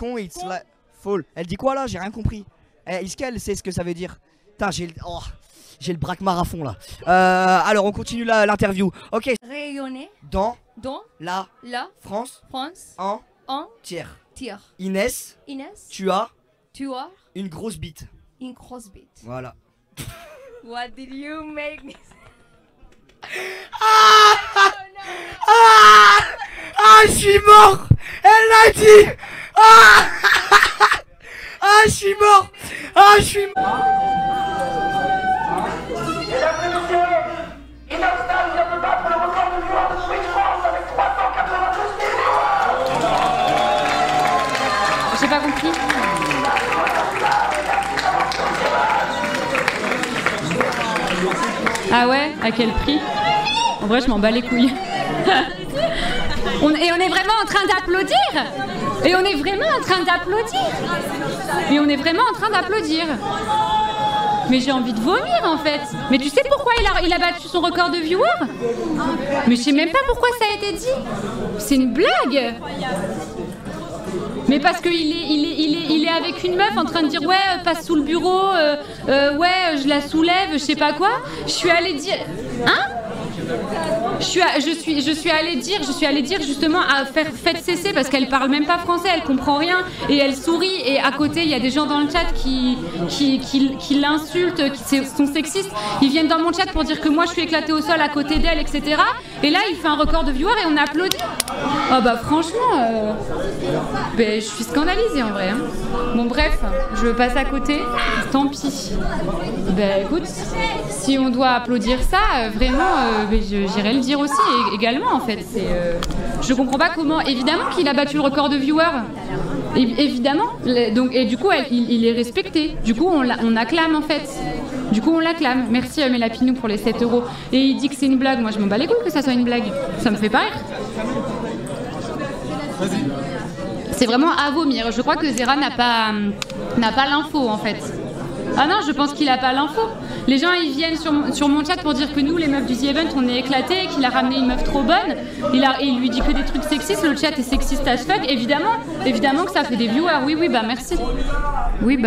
con, it's like fall. Elle dit quoi là? J'ai rien compris. Est-ce qu'elle sait ce que ça veut dire? Putain, j'ai le braquemar à fond là. Alors on continue l'interview. Ok. Rayonner Dans la France entière. Inès, tu as une grosse bite. Voilà. What did you make me say? Je suis mort. Elle l'a dit. Je suis mort. Je suis mort. J'ai pas compris. Ah ouais? À quel prix? En vrai, je m'en bats les couilles. Et on est vraiment en train d'applaudir. Et on est vraiment en train d'applaudir. Mais j'ai envie de vomir en fait. Mais tu sais pourquoi il a battu son record de viewers? Mais je sais même pas pourquoi ça a été dit. C'est une blague. Mais parce qu'il est avec une meuf en train de dire ouais passe sous le bureau, ouais je la soulève, je sais pas quoi. Je suis allée dire hein? Je suis allée dire justement à faites cesser parce qu'elle parle même pas français, elle comprend rien et elle sourit et à côté il y a des gens dans le chat qui l'insultent, qui sont sexistes. Ils viennent dans mon chat pour dire que moi je suis éclatée au sol à côté d'elle, etc. Et là il fait un record de viewers et on applaudit. Oh bah franchement, je suis scandalisée en vrai. Hein. Bon bref, je passe à côté. Tant pis. Écoute, si on doit applaudir ça, vraiment, j'irai le dire aussi également en fait. Je comprends pas comment. Évidemment qu'il a battu le record de viewers. Évidemment. Donc, et du coup, il est respecté. Du coup, on acclame en fait. Du coup, on l'acclame. Merci à Mélapinou pour les 7 €. Et il dit que c'est une blague. Moi, je m'en bats les couilles que ça soit une blague. Ça me fait pas rire. C'est vraiment à vomir. Je crois que Zera n'a pas l'info en fait. Ah non, je pense qu'il a pas l'info. Les gens ils viennent sur mon chat pour dire que nous les meufs du The Event on est éclatés, qu'il a ramené une meuf trop bonne. Il lui dit que des trucs sexistes, le chat est sexiste as fuck. Évidemment que ça fait des viewers. Oui bah merci. Oui.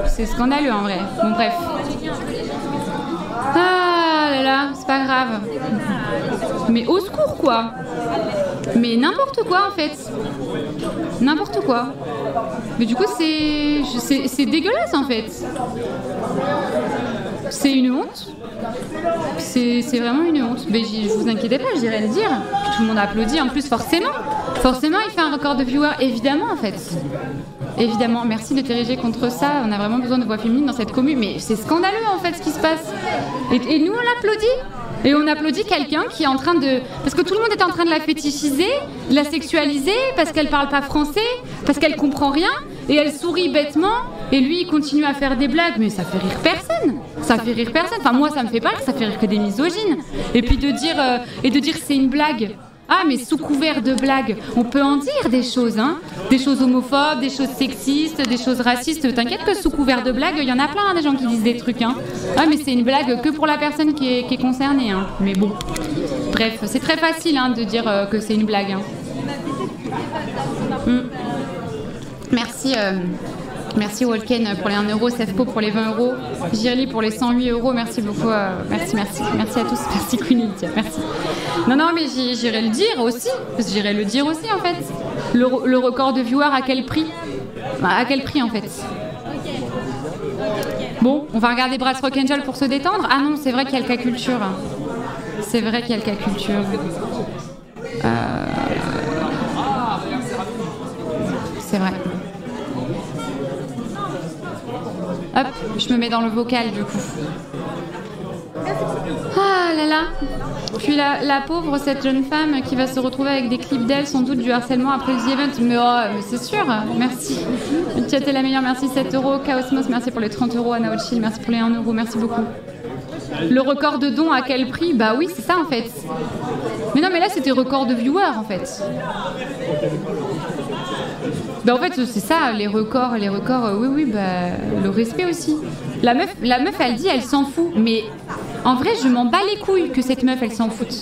C'est scandaleux en vrai. Bon bref. Ah là là, c'est pas grave. Mais au secours quoi. Mais n'importe quoi en fait. N'importe quoi. Mais du coup c'est dégueulasse en fait. C'est une honte. C'est vraiment une honte. Mais vous inquiétez pas, j'irai le dire. Tout le monde applaudit en plus forcément. Forcément il fait un record de viewers, évidemment en fait. Évidemment, merci de t'ériger contre ça. On a vraiment besoin de voix féminines dans cette commune. Mais c'est scandaleux en fait ce qui se passe. Et nous on l'applaudit. Et on applaudit quelqu'un qui est en train de... Parce que tout le monde est en train de la fétichiser, de la sexualiser, parce qu'elle parle pas français, parce qu'elle comprend rien, et elle sourit bêtement, et lui il continue à faire des blagues, mais ça fait rire personne. Ça fait rire personne. Enfin moi ça me fait pas rire, ça fait rire que des misogynes. Et puis de dire c'est une blague. Ah mais sous couvert de blagues, on peut en dire des choses, hein. Des choses homophobes, des choses sexistes, des choses racistes. T'inquiète que sous couvert de blagues, il y en a plein hein, des gens qui disent des trucs, hein. Ah mais c'est une blague que pour la personne qui est concernée, hein. Mais bon, bref, c'est très facile hein, de dire que c'est une blague. Hein. Merci Walken pour les 1 €, Sefpo pour les 20 €, Girly pour les 108 €, merci beaucoup, merci à tous, merci Queenie, merci. Non mais j'irai le dire aussi en fait. Le record de viewers à quel prix? À quel prix en fait? Bon, on va regarder Brass Rock Angel pour se détendre. Ah non, c'est vrai qu'il y a le cas culture. C'est vrai qu'il y a le cas culture. C'est vrai. Hop, je me mets dans le vocal du coup. Ah là là. Puis la pauvre, cette jeune femme qui va se retrouver avec des clips d'elle, sans doute du harcèlement après le The Event. Mais c'est sûr, merci. Le chat est la meilleure, merci 7 €. Chaosmos, merci pour les 30 €. Anna Ochil, merci pour les 1 €, merci beaucoup. Le record de dons à quel prix? Bah oui, c'est ça en fait. Mais non, mais là c'était record de viewers en fait. Bah en fait c'est ça, les records, oui, bah le respect aussi. La meuf elle dit elle s'en fout, mais en vrai je m'en bats les couilles que cette meuf elle s'en foute.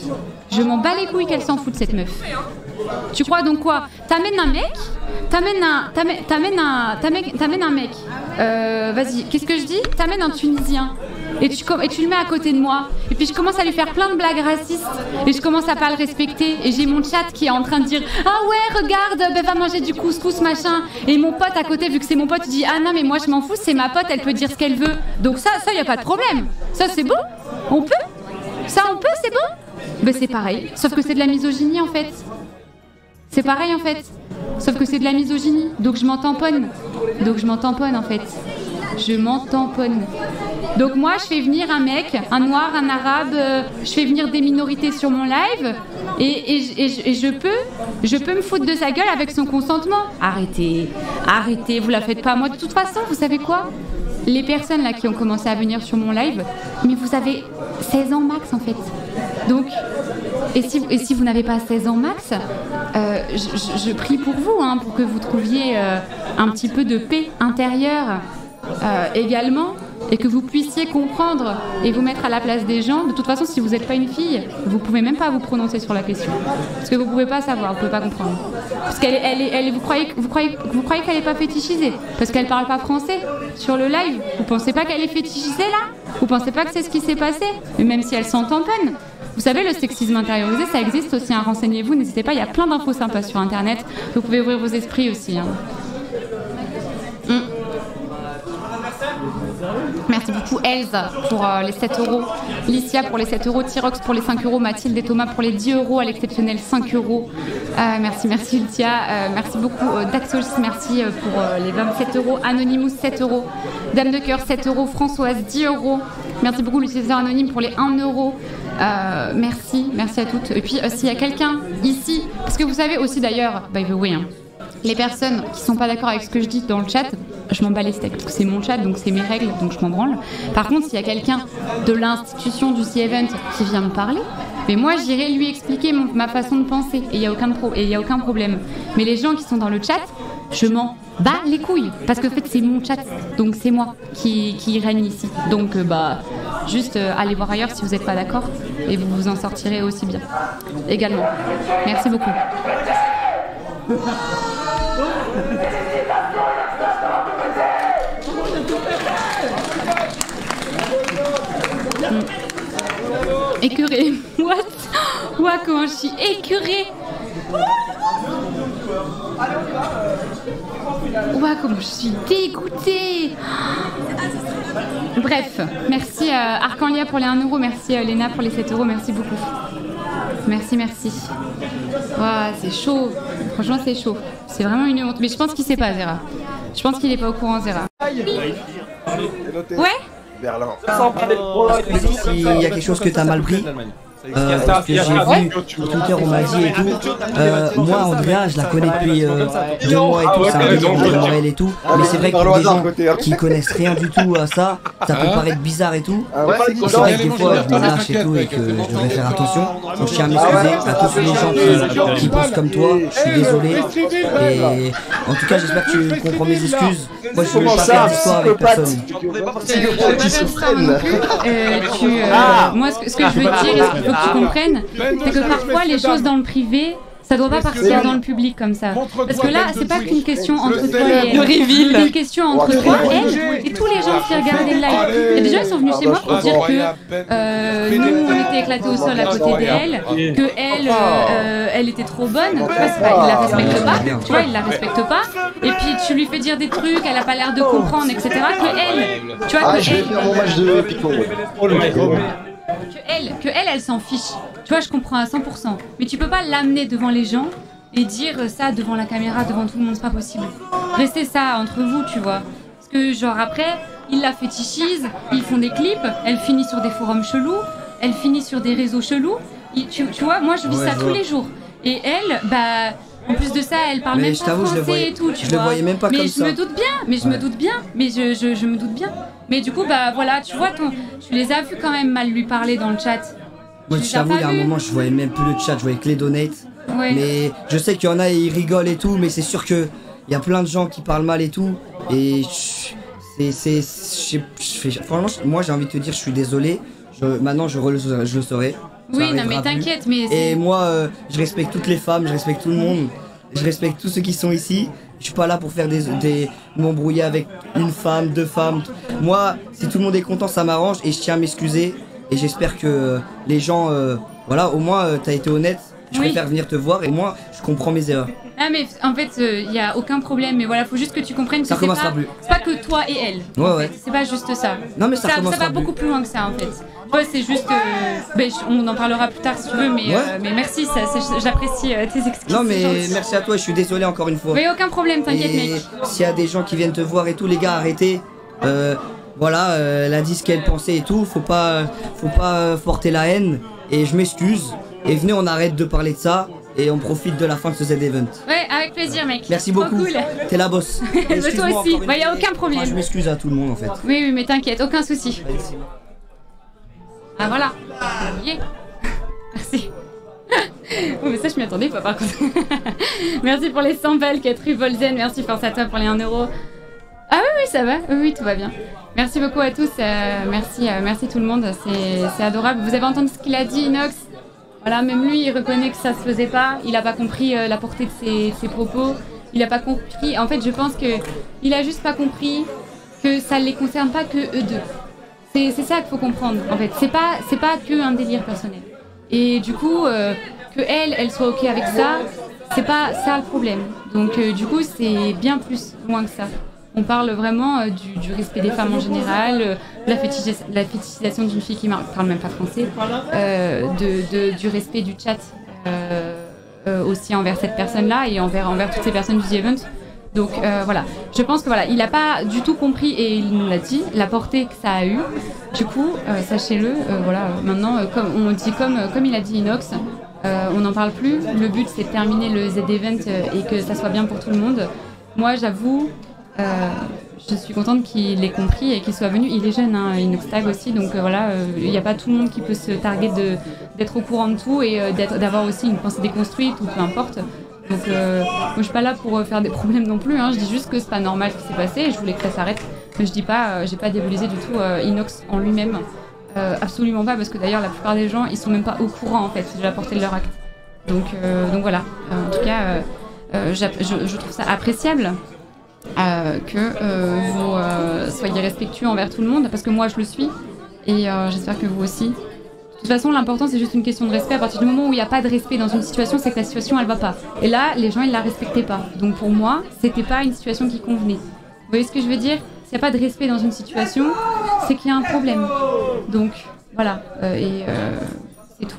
Je m'en bats les couilles qu'elle s'en foute cette meuf. Tu crois donc quoi? T'amènes un mec, t'amènes un mec. Vas-y, qu'est-ce que je dis? T'amènes un Tunisien. Et tu le mets à côté de moi. Et puis je commence à lui faire plein de blagues racistes. Et je commence à pas le respecter. Et j'ai mon chat qui est en train de dire ah ouais, regarde, va manger du couscous, machin. Et mon pote à côté, vu que c'est mon pote, il dit ah non, mais moi je m'en fous, c'est ma pote, elle peut dire ce qu'elle veut. Donc ça, y a pas de problème. Ça, c'est bon? On peut? Ça, on peut, c'est bon? Ben c'est pareil. Sauf que c'est de la misogynie en fait. C'est pareil en fait. Sauf que c'est de la misogynie. Donc je m'en tamponne. En fait. Je m'en tamponne. Donc moi je fais venir un mec, un noir, un arabe, je fais venir des minorités sur mon live et je peux me foutre de sa gueule avec son consentement. Arrêtez, vous la faites pas. Moi de toute façon, vous savez quoi? Les personnes là qui ont commencé à venir sur mon live, mais vous avez 16 ans max en fait. Donc, et si vous n'avez pas 16 ans max, je prie pour vous, hein, pour que vous trouviez un petit peu de paix intérieure également, et que vous puissiez comprendre et vous mettre à la place des gens. De toute façon, si vous n'êtes pas une fille, vous pouvez même pas vous prononcer sur la question, parce que vous pouvez pas savoir, vous pouvez pas comprendre, parce qu'elle vous croyez qu'elle est pas fétichisée, parce qu'elle parle pas français sur le live. Vous pensez pas qu'elle est fétichisée là? Vous pensez pas que c'est ce qui s'est passé? Mais même si elle s'en tamponne. Vous savez, le sexisme intériorisé, ça existe aussi, hein. Renseignez-vous, n'hésitez pas, il y a plein d'infos sympas sur internet. Vous pouvez ouvrir vos esprits aussi, hein. Merci beaucoup Elsa pour les 7 €, Licia pour les 7 €, Tyrox pour les 5 €, Mathilde et Thomas pour les 10 € à l'exceptionnel 5 €. Merci Licia, merci beaucoup Daxolis, merci pour les 27 €, Anonymous 7 €, Dame de Cœur 7 €, Françoise 10 €. Merci beaucoup l'utilisateur anonyme pour les 1 €. Merci à toutes. Et puis s'il y a quelqu'un ici, parce que vous savez aussi d'ailleurs, by the way, hein, les personnes qui sont pas d'accord avec ce que je dis dans le chat, je m'en bats les steaks, parce que c'est mon chat, donc c'est mes règles, donc je m'en branle. Par contre, s'il y a quelqu'un de l'institution du The Event qui vient me parler, mais moi j'irai lui expliquer ma façon de penser, et il n'y a aucun problème. Mais les gens qui sont dans le chat, je m'en bats les couilles, parce que en fait c'est mon chat, donc c'est moi qui règne ici. Donc juste allez voir ailleurs si vous n'êtes pas d'accord, et vous vous en sortirez aussi bien également. Merci beaucoup. Écœurée. What? Comment je suis écœurée. Comment je suis dégoûtée. Bref, merci Arcanlia pour les 1 €, merci Léna pour les 7 €, merci beaucoup. Merci. C'est chaud. Franchement, c'est chaud. C'est vraiment une honte. Mais je pense qu'il sait pas, Zera. Je pense qu'il est pas au courant, Zera. Ouais? Berlin. S'il y a quelque chose que t'as mal pris, parce que j'ai vu sur Twitter, on m'a dit et tout. Moi, Andrea, je la connais depuis 2 mois et tout, c'est un peu de Noël et tout. Mais c'est vrai que pour des gens qui connaissent rien du tout à ça, ça peut paraître bizarre et tout. C'est vrai que des fois, je me lâche et tout et que je devrais faire attention. Donc je tiens à m'excuser à tous les gens qui pensent comme toi. Je suis désolé. Et en tout cas, j'espère que tu comprends mes excuses. Moi, je ne veux pas faire d'histoire avec personne. Moi, ce que je veux dire, et ce qu'il faut que tu comprennes, c'est que parfois les choses dans le privé, ça doit pas partir dans le public comme ça. Parce que là, c'est pas qu'une question entre toi et elle. C'est une question entre toi et elle et tous les gens qui regardent les lives. Il y a des gens qui sont venus chez moi pour dire que nous, on était éclatés au sol à côté d'elle, que elle était trop bonne. Tu vois, il la respecte pas. Tu vois, il la respecte pas. Et puis tu lui fais dire des trucs, elle a pas l'air de comprendre, etc. Que elle, tu vois, je vais faire mon match de Pico. Que elle s'en fiche. Tu vois, je comprends à 100%. Mais tu peux pas l'amener devant les gens et dire ça devant la caméra, devant tout le monde, c'est pas possible. Restez ça entre vous, tu vois. Parce que genre après, ils la fétichisent, ils font des clips, elle finit sur des forums chelous, elle finit sur des réseaux chelous. Tu vois, moi je vis ça tous les jours. Et elle, en plus de ça, elle parle même pas français et tout, tu vois. Je le voyais même pas comme ça. Mais je me doute bien, je me doute bien. Mais du coup, voilà, tu vois, tu les as vus quand même mal lui parler dans le chat. Moi, je t'avoue, il y a un moment, je voyais même plus le chat, je voyais que les donates. Ouais. Mais je sais qu'il y en a, ils rigolent et tout, mais c'est sûr qu'il y a plein de gens qui parlent mal et tout. Et franchement, moi, j'ai envie de te dire, je suis désolé. Maintenant, je le saurai. Oui, non mais t'inquiète, mais... Et moi, je respecte toutes les femmes, je respecte tout le monde, je respecte tous ceux qui sont ici. Je suis pas là pour faire m'embrouiller avec une femme, deux femmes. Moi, si tout le monde est content, ça m'arrange et je tiens à m'excuser. Et j'espère que les gens, voilà, au moins t'as été honnête. Je préfère venir te voir et moi, je comprends mes erreurs. Ah mais en fait, il y a aucun problème, mais voilà, faut juste que tu comprennes que c'est pas que toi et elle. Ouais. C'est pas juste ça. Non mais ça va beaucoup plus loin que ça en fait. Ouais, c'est juste, on en parlera plus tard si tu veux, mais merci, j'apprécie tes excuses. Non mais merci à toi, je suis désolé encore une fois. Mais aucun problème, t'inquiète mec. S'il y a des gens qui viennent te voir et tout, les gars, arrêtez. Voilà, elle a dit ce qu'elle pensait et tout, faut pas porter la haine. Et je m'excuse. Et venez, on arrête de parler de ça. Et on profite de la fin de ce Z-Event. Ouais, avec plaisir mec. Merci beaucoup. Cool. T'es la boss. Toi aussi, y a aucun problème. Moi, je m'excuse à tout le monde en fait. Oui, mais t'inquiète, aucun souci. Ah voilà. Yeah. Merci. Oh mais ça je m'y attendais pas par contre. Merci pour les 100 balles Catherine Volzen, merci Force à toi pour les 1 euro. Ah oui ça va, oui tout va bien. Merci beaucoup à tous, merci tout le monde, c'est adorable. Vous avez entendu ce qu'il a dit Inox? Voilà, même lui il reconnaît que ça se faisait pas, il a pas compris la portée de ses propos, il a pas compris, en fait je pense que il a juste pas compris que ça les concerne pas que eux deux. C'est ça qu'il faut comprendre en fait, c'est pas que un délire personnel. Et du coup, que elle soit ok avec ça, c'est pas ça le problème. Donc du coup, c'est bien plus loin que ça. On parle vraiment du respect des femmes en général, la fétichisation d'une fille qui parle même pas français, du respect du chat aussi envers cette personne-là et envers toutes ces personnes du The Event. Donc voilà, je pense que voilà, il n'a pas du tout compris et il nous l'a dit, la portée que ça a eu. Du coup, sachez-le, voilà, maintenant, comme il a dit Inox, on n'en parle plus. Le but c'est de terminer le Z-Event et que ça soit bien pour tout le monde. Moi, j'avoue, je suis contente qu'il ait compris et qu'il soit venu. Il est jeune, hein, Inox Tag aussi, donc voilà, il n'y a pas tout le monde qui peut se targuer d'être au courant de tout et d'avoir aussi une pensée déconstruite ou peu importe. Donc moi je suis pas là pour faire des problèmes non plus, hein. Je dis juste que c'est pas normal ce qui s'est passé et je voulais que ça s'arrête. Mais je dis pas, j'ai pas diabolisé du tout Inox en lui-même, absolument pas, parce que d'ailleurs la plupart des gens ils sont même pas au courant en fait de la portée de leur acte. Donc voilà, en tout cas je trouve ça appréciable que vous soyez respectueux envers tout le monde, parce que moi je le suis et j'espère que vous aussi. De toute façon, l'important c'est juste une question de respect. À partir du moment où il n'y a pas de respect dans une situation, c'est que la situation elle va pas. Et là, les gens ils la respectaient pas. Donc pour moi, c'était pas une situation qui convenait. Vous voyez ce que je veux dire? S'il n'y a pas de respect dans une situation, c'est qu'il y a un problème. Donc voilà, c'est tout.